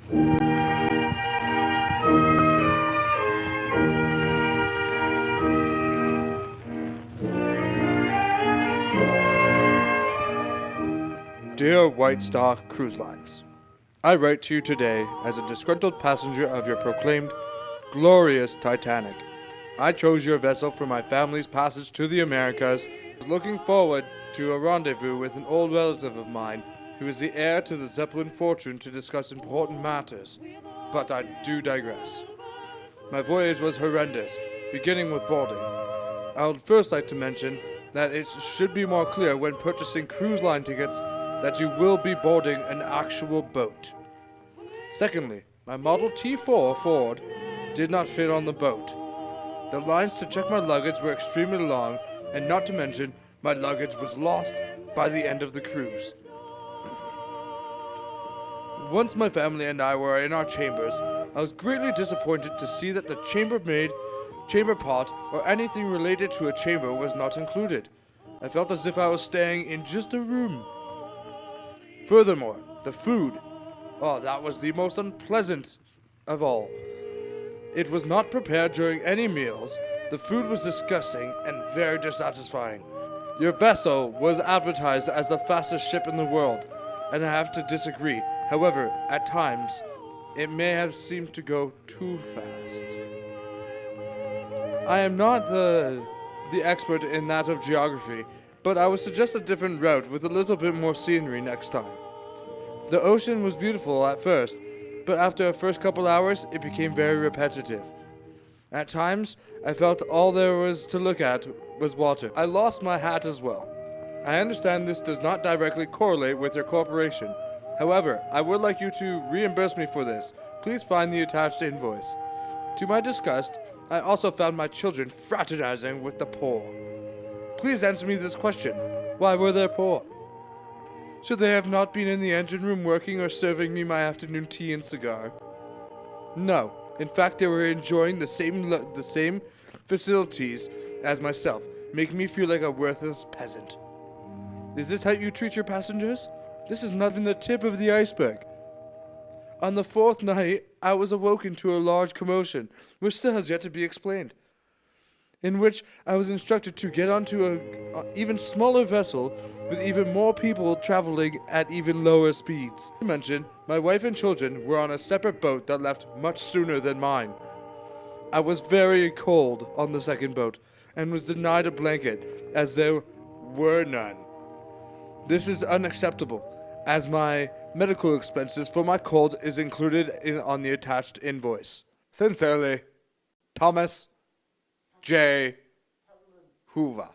Dear White Star Cruise Lines, I write to you today as a disgruntled passenger of your proclaimed glorious Titanic. I chose your vessel for my family's passage to the Americas, looking forward to a rendezvous with an old relative of mine who is the heir to the Zeppelin fortune to discuss important matters. But I do digress. My voyage was horrendous, beginning with boarding. I would first like to mention that it should be more clear when purchasing cruise line tickets that you will be boarding an actual boat. Secondly, my Model T4 Ford did not fit on the boat. The lines to check my luggage were extremely long, and not to mention, my luggage was lost by the end of the cruise. Once my family and I were in our chambers, I was greatly disappointed to see that the chambermaid, chamber pot, or anything related to a chamber was not included. I felt as if I was staying in just a room. Furthermore, the food. Oh, that was the most unpleasant of all. It was not prepared during any meals. The food was disgusting and very dissatisfying. Your vessel was advertised as the fastest ship in the world, and I have to disagree. However, at times, it may have seemed to go too fast. I am not the expert in that of geography, but I would suggest a different route with a little bit more scenery next time. The ocean was beautiful at first, but after the first couple hours, it became very repetitive. At times, I felt all there was to look at was water. I lost my hat as well. I understand this does not directly correlate with your corporation. However, I would like you to reimburse me for this. Please find the attached invoice. To my disgust, I also found my children fraternizing with the poor. Please answer me this question. Why were they poor? Should they have not been in the engine room working or serving me my afternoon tea and cigar? No. In fact, they were enjoying the same facilities as myself, making me feel like a worthless peasant. Is this how you treat your passengers? This is not even the tip of the iceberg. On the fourth night, I was awoken to a large commotion, which still has yet to be explained, in which I was instructed to get onto an even smaller vessel with even more people traveling at even lower speeds. To mention, my wife and children were on a separate boat that left much sooner than mine. I was very cold on the second boat and was denied a blanket as there were none. This is unacceptable, as my medical expenses for my cold is included on the attached invoice. Sincerely, Thomas J. Hoover.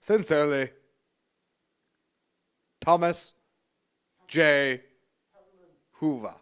Sincerely, Thomas J. Hoover.